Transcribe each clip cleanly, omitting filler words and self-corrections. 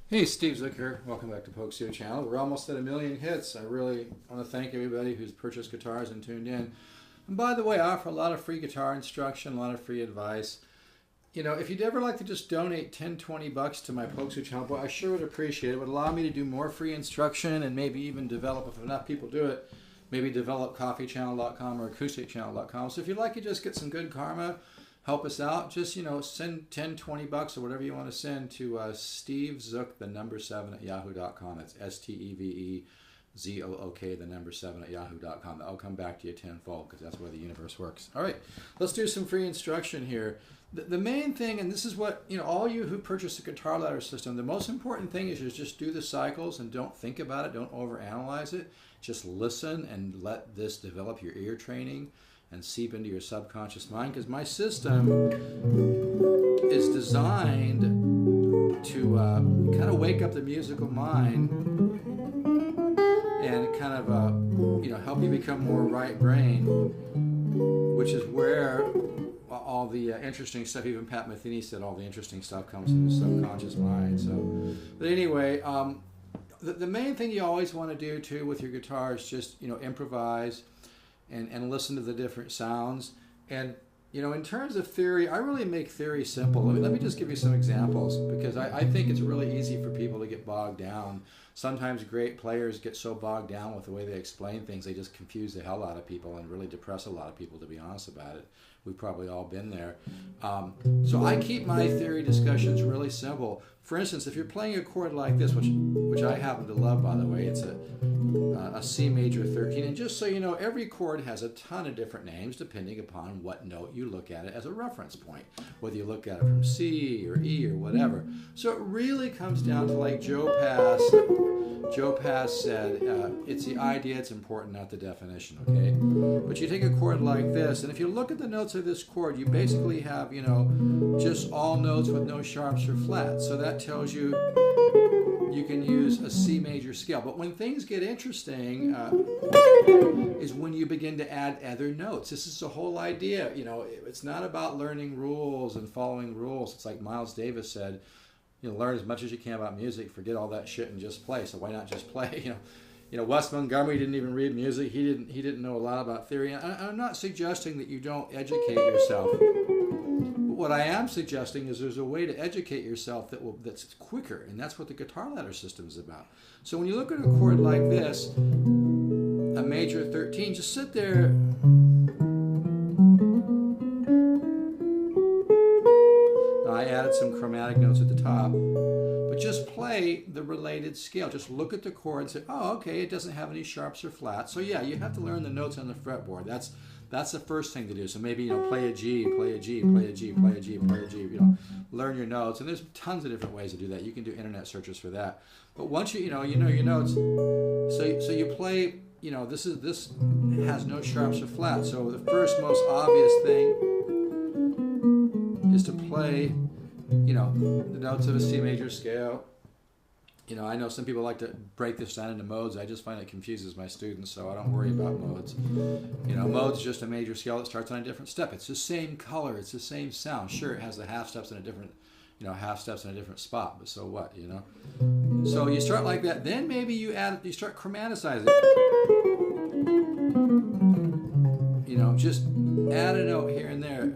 Hey, Steve Zook here. Welcome back to Pokesio Channel. We're almost at 1,000,000 hits. I really want to thank everybody who's purchased guitars and tuned in. And by the way, I offer a lot of free guitar instruction, a lot of free advice. You know, if you'd ever like to just donate 10, 20 bucks to my Pokesio Channel, boy, I sure would appreciate it. It would allow me to do more free instruction and maybe even develop, if enough people do it, maybe develop coffeechannel.com or acousticchannel.com. So if you'd like to just get some good karma, help us out, just, you know, send 10, 20 bucks or whatever you want to send to Steve Zook, the number 7 at yahoo.com. That's STEVEZOOK, the number 7 at yahoo.com. I'll come back to you tenfold because that's where the universe works. All right, let's do some free instruction here. The main thing, and this is what, you know, all you who purchase a guitar ladder system, the most important thing is just do the cycles and don't think about it, don't overanalyze it. Just listen and let this develop your ear training and seep into your subconscious mind, because my system is designed to kind of wake up the musical mind and kind of you know, help you become more right brain, which is where all the interesting stuff, even Pat Metheny said all the interesting stuff comes from the subconscious mind. So, but anyway, the main thing you always want to do too with your guitar is just, you know, improvise and listen to the different sounds. And, you know, in terms of theory, I really make theory simple. Let me just give you some examples, because I think it's really easy for people to get bogged down. Sometimes great players get so bogged down with the way they explain things, they just confuse the hell out of people and really depress a lot of people, to be honest about it. We've probably all been there. So I keep my theory discussions really simple. For instance, if you're playing a chord like this, which I happen to love, by the way, it's a C major 13. And just so you know, every chord has a ton of different names depending upon what note you look at it as a reference point, whether you look at it from C or E or whatever. So it really comes down to, like Joe Pass said, it's the idea, it's important, not the definition, okay? But you take a chord like this, and if you look at the notes of this chord, you basically have, you know, just all notes with no sharps or flats. So that tells you you can use a C major scale. But when things get interesting is when you begin to add other notes. This is the whole idea. You know, it's not about learning rules and following rules. It's like Miles Davis said, you know, learn as much as you can about music, forget all that shit and just play. So why not just play? You know, Wes Montgomery didn't even read music. He didn't know a lot about theory. And I'm not suggesting that you don't educate yourself. What I am suggesting is there's a way to educate yourself that's quicker, and that's what the guitar ladder system is about. So when you look at a chord like this, a major 13, just sit there. Now I added some chromatic notes at the top, but just play the related scale. Just look at the chord and say, oh, okay, it doesn't have any sharps or flats. So yeah, you have to learn the notes on the fretboard. That's the first thing to do. So maybe, you know, play a G, play a G, play a G, play a G, play a G, you know, learn your notes. And there's tons of different ways to do that. You can do internet searches for that. But once you know your notes, so you play, you know, this has no sharps or flats. So the first most obvious thing is to play, you know, the notes of a C major scale. You know, I know some people like to break this down into modes. I just find it confuses my students, so I don't worry about modes. You know, modes is just a major scale that starts on a different step. It's the same color, it's the same sound. Sure, it has the half steps in a different, you know, half steps in a different spot, but so what, you know? So you start like that, then maybe you start chromaticizing. You know, just add a note here and there.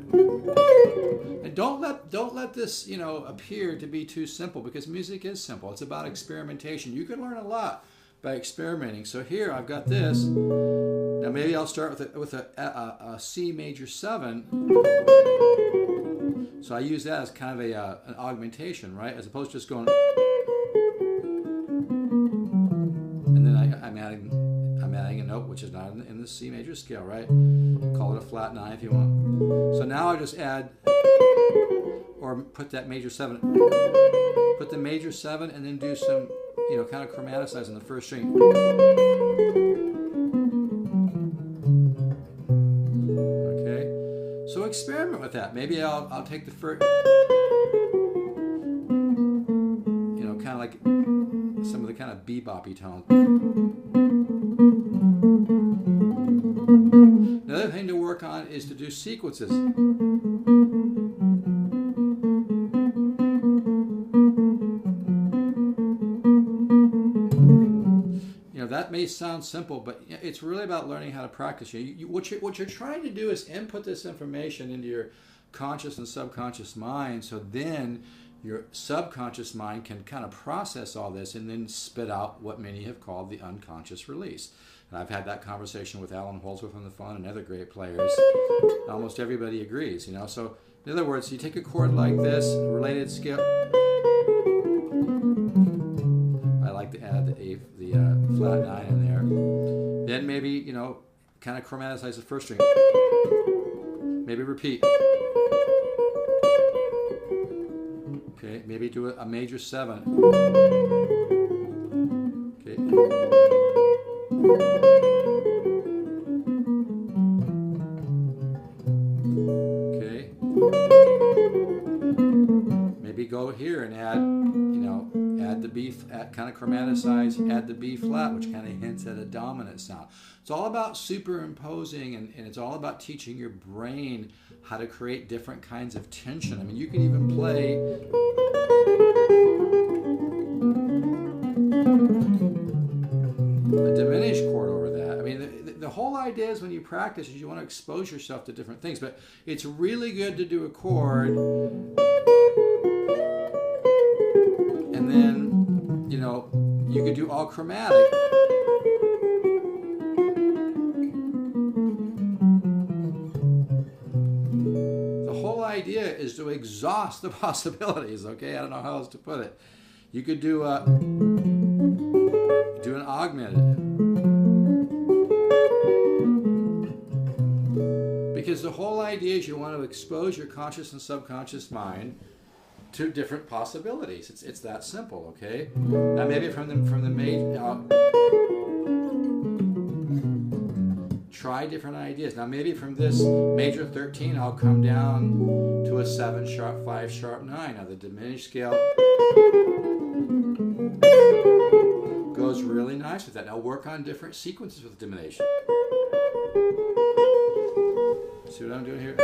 And don't let this, you know, appear to be too simple, because music is simple. It's about experimentation. You can learn a lot by experimenting. So here I've got this. Now maybe I'll start with a C major 7. So I use that as kind of an augmentation, right? As opposed to just going. And then I'm adding a note which is not in the C major scale, right? Call it a flat 9 if you want. So now I just add, or put that major 7, put the major 7 and then do some, you know, kind of chromaticize on the first string. Okay, so experiment with that. Maybe I'll take the first, you know, kind of like some of the kind of beboppy tones. Another thing to work on is to do sequences. that may sound simple, but it's really about learning how to practice. What you're trying to do is input this information into your conscious and subconscious mind, so then your subconscious mind can kind of process all this and then spit out what many have called the unconscious release. And I've had that conversation with Alan Holdsworth on the phone and other great players. Almost everybody agrees, you know. So in other words, you take a chord like this, a related scale. I like to add the flat 9 in there. Then maybe, you know, kind of chromaticize the first string. Maybe repeat. Okay, maybe do a major 7. Okay. Okay. Maybe go here and add, you know, add the B, kind of chromaticize, add the B flat, which kind of hints at a dominant sound. It's all about superimposing, and it's all about teaching your brain how to create different kinds of tension. I mean, you can even play a diminished chord over that. I mean, the whole idea is when you practice is you want to expose yourself to different things, but it's really good to do a chord and then, you know, you could do all chromatic. The whole idea is to exhaust the possibilities, okay? I don't know how else to put it. You could do an augmented. Because the whole idea is you want to expose your conscious and subconscious mind to different possibilities. It's that simple, okay? Now maybe from the major, try different ideas. Now maybe from this major 13, I'll come down to a 7 sharp 5 sharp 9. Now the diminished scale goes really nice with that. Now work on different sequences with divination. See what I'm doing here?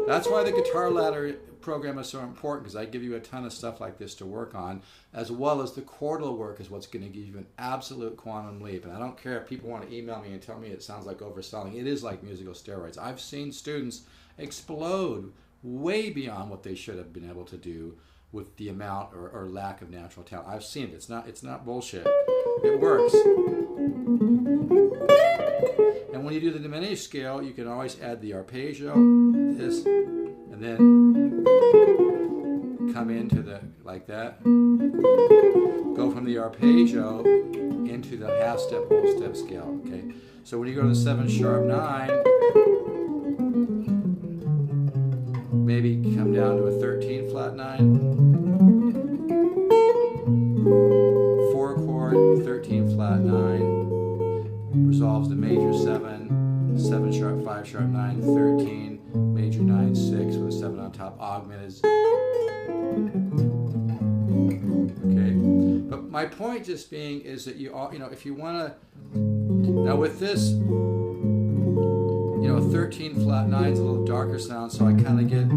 That's why the guitar ladder program is so important, because I give you a ton of stuff like this to work on, as well as the chordal work is what's going to give you an absolute quantum leap. And I don't care if people want to email me and tell me it sounds like overselling. It is like musical steroids. I've seen students explode way beyond what they should have been able to do with the amount or lack of natural talent. I've seen it. It's not bullshit. It works. And when you do the diminished scale, you can always add the arpeggio, this, and then come into the, like that. Go from the arpeggio into the half step, whole step scale, okay? So when you go to the 7 sharp 9, maybe come down to a 13 flat 9, 4 chord, 13 flat 9, resolves the major 7, 7 sharp 5 sharp 9, 13, major 9 6 with a 7 on top, augmented. Okay, but my point just being is that you all, you know, if you want to, now with this, you know, 13 flat 9 is a little darker sound, so I kind of get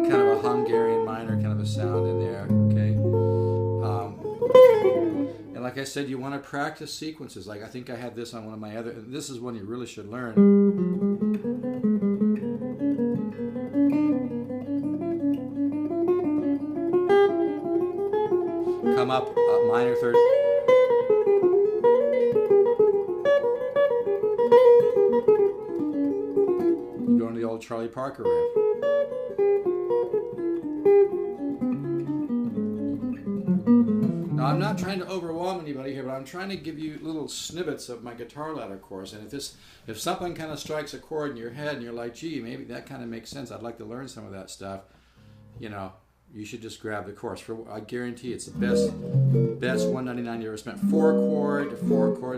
kind of a Hungarian minor kind of a sound in there, okay? And like I said, you want to practice sequences. Like I think I had this on one of my other, and this is one you really should learn. Come up, minor third. You go into the old Charlie Parker riff. Now, I'm not trying to overwhelm anybody here, but I'm trying to give you little snippets of my guitar ladder course. And if something kind of strikes a chord in your head and you're like, gee, maybe that kind of makes sense, I'd like to learn some of that stuff, you know, you should just grab the course. I guarantee it's the best $199 you ever spent. 4 chord,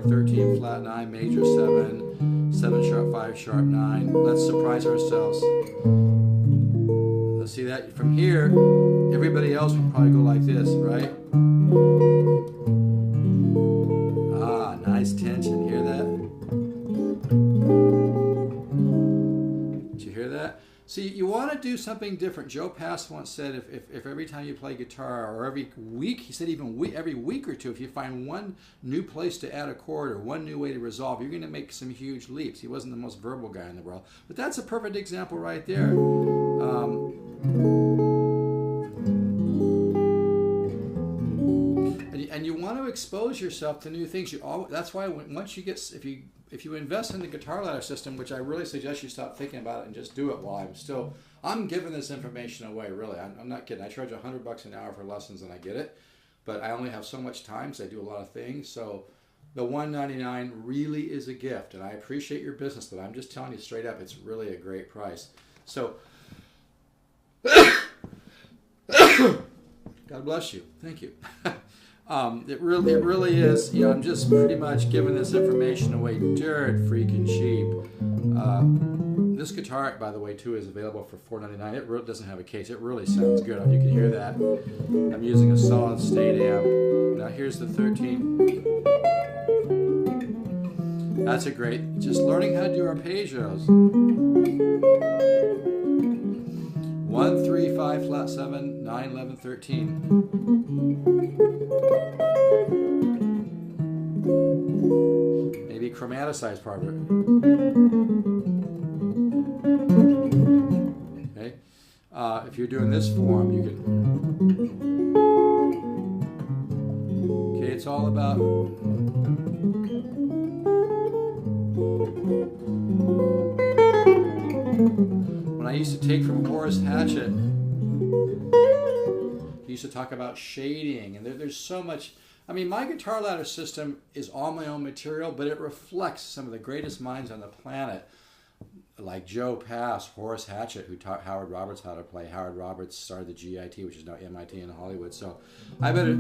13 flat 9, major 7, 7 sharp 5 sharp 9. Let's surprise ourselves. Let's see that from here. Everybody else would probably go like this, right? Ah, nice tension. Hear that? Did you hear that? See, you want to do something different. Joe Pass once said if every time you play guitar, or every week, he said even every week or two, if you find one new place to add a chord or one new way to resolve, you're going to make some huge leaps. He wasn't the most verbal guy in the world. But that's a perfect example right there. And you want to expose yourself to new things. That's why once you get, if you invest in the guitar ladder system, which I really suggest you stop thinking about it and just do it while I'm giving this information away, really. I'm not kidding. I charge $100 an hour for lessons and I get it, but I only have so much time, so I do a lot of things. So the $199 really is a gift, and I appreciate your business, but I'm just telling you straight up, it's really a great price. So, God bless you. Thank you. It really is, you know, I'm just pretty much giving this information away dirt freaking cheap. This guitar, by the way, too, is available for $499. It really doesn't have a case. It really sounds good. You can hear that. I'm using a solid state amp. Now here's the 13. That's a great, just learning how to do arpeggios. 1, 3, 5, flat 7, 9, 11, 13. Maybe chromaticize part of it. Okay. If you're doing this form, you can. Okay, it's all about. When I used to take from Horace Hatchett, he used to talk about shading, and there's so much. I mean, my guitar ladder system is all my own material, but it reflects some of the greatest minds on the planet, like Joe Pass, Horace Hatchett, who taught Howard Roberts how to play. Howard Roberts started the GIT, which is now MIT in Hollywood. So I better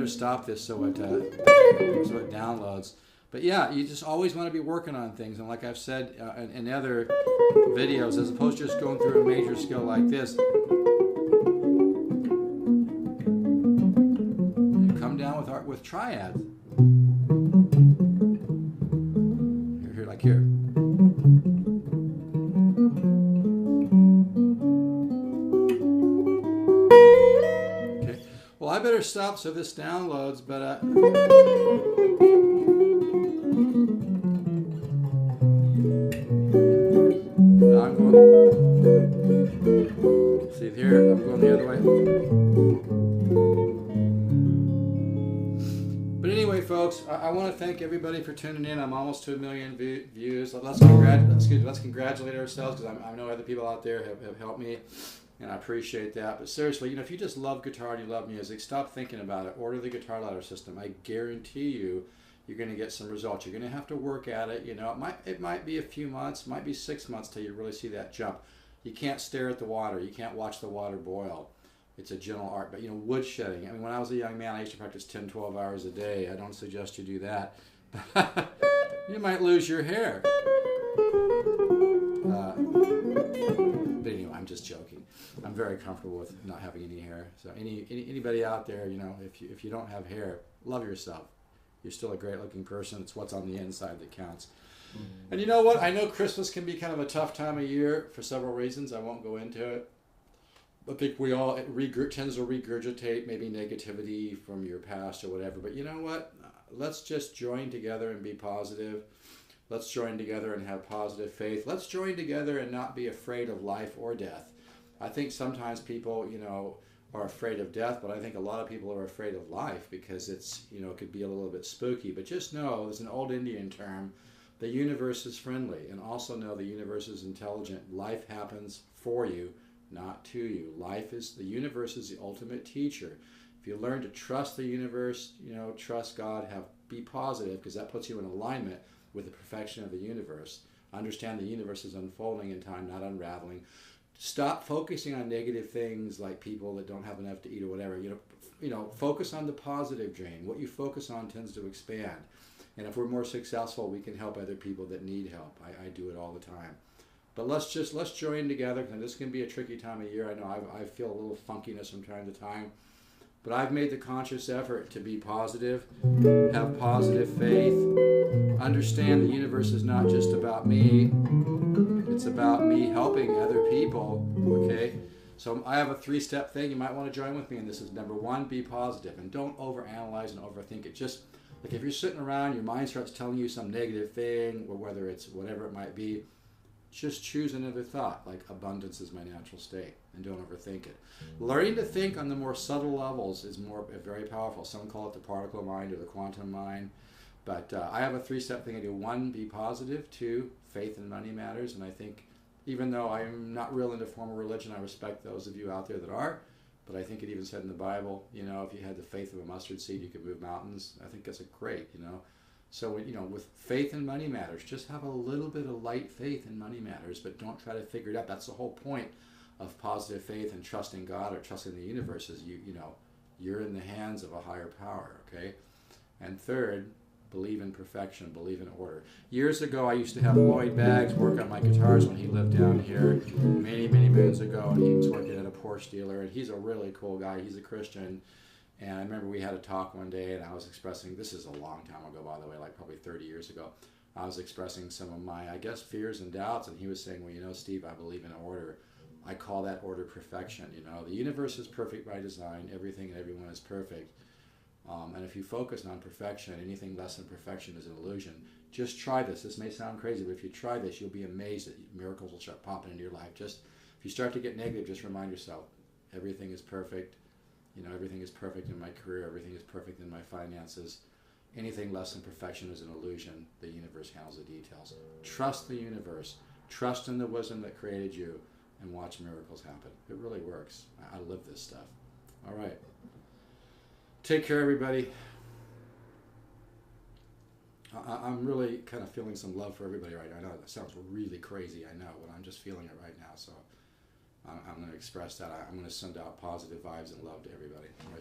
stop this so it downloads. But yeah, you just always want to be working on things. And like I've said in other videos, as opposed to just going through a major scale like this, you come down with triads. Here, like here. Okay. Well, I better stop so this downloads, but I'm going, see here, I'm going the other way. But anyway, folks, I want to thank everybody for tuning in. I'm almost to 1 million views. Let's congratulate ourselves, because I know other people out there have helped me, and I appreciate that. But seriously, you know, if you just love guitar and you love music, stop thinking about it. Order the guitar ladder system. I guarantee you, you're going to get some results. You're going to have to work at it. You know, it might be a few months, might be 6 months till you really see that jump. You can't stare at the water. You can't watch the water boil. It's a gentle art. But, you know, wood shedding. I mean, when I was a young man, I used to practice 10, 12 hours a day. I don't suggest you do that. You might lose your hair. But anyway, I'm just joking. I'm very comfortable with not having any hair. So anybody out there, you know, if you don't have hair, love yourself. You're still a great-looking person. It's what's on the inside that counts. And you know what? I know Christmas can be kind of a tough time of year for several reasons. I won't go into it. I think we all tends to regurgitate maybe negativity from your past or whatever. But you know what? Let's just join together and be positive. Let's join together and have positive faith. Let's join together and not be afraid of life or death. I think sometimes people, you know, are afraid of death, but I think a lot of people are afraid of life because it's, you know, it could be a little bit spooky. But just know, there's an old Indian term, the universe is friendly, and also know the universe is intelligent. Life happens for you, not to you. The universe is the ultimate teacher. If you learn to trust the universe, you know, trust God, be positive, because that puts you in alignment with the perfection of the universe. Understand the universe is unfolding in time, not unraveling. Stop focusing on negative things like people that don't have enough to eat or whatever. You know, focus on the positive drain. What you focus on tends to expand. And if we're more successful, we can help other people that need help. I do it all the time. But let's join together. And this can be a tricky time of year. I know I feel a little funkiness from time to time. But I've made the conscious effort to be positive, have positive faith, understand the universe is not just about me, it's about me helping other people, okay? So I have a 3-step thing. You might want to join with me, and this is number 1, be positive, and don't overanalyze and overthink it. Just like if you're sitting around, your mind starts telling you some negative thing, or whether it's whatever it might be, just choose another thought, like abundance is my natural state, and don't overthink it. Learning to think on the more subtle levels is very powerful. Some call it the particle mind or the quantum mind. But I have a 3-step thing I do. 1, be positive. 2, faith and money matters. And I think even though I'm not real into formal religion, I respect those of you out there that are. But I think it even said in the Bible, you know, if you had the faith of a mustard seed, you could move mountains. I think that's great, you know. So, you know, with faith and money matters, just have a little bit of light faith in money matters, but don't try to figure it out. That's the whole point of positive faith and trusting God or trusting the universe is you know, you're in the hands of a higher power, okay? And 3rd, believe in perfection, believe in order. Years ago, I used to have Lloyd Baggs work on my guitars when he lived down here many, many moons ago, and he was working at a Porsche dealer, and he's a really cool guy. He's a Christian. And I remember we had a talk one day, and I was expressing, this is a long time ago, by the way, like probably 30 years ago. I was expressing some of my, I guess, fears and doubts, and he was saying, well, you know, Steve, I believe in order. I call that order perfection, you know. The universe is perfect by design. Everything and everyone is perfect. And if you focus on perfection, anything less than perfection is an illusion. Just try this. This may sound crazy, but if you try this, you'll be amazed that miracles will start popping into your life. Just, if you start to get negative, just remind yourself, everything is perfect. You know, everything is perfect in my career. Everything is perfect in my finances. Anything less than perfection is an illusion. The universe handles the details. Trust the universe. Trust in the wisdom that created you, and watch miracles happen. It really works. I live this stuff. All right. Take care, everybody. I'm really kind of feeling some love for everybody right now. I know that sounds really crazy, I know, but I'm just feeling it right now. So I'm going to express that. I'm going to send out positive vibes and love to everybody. All right.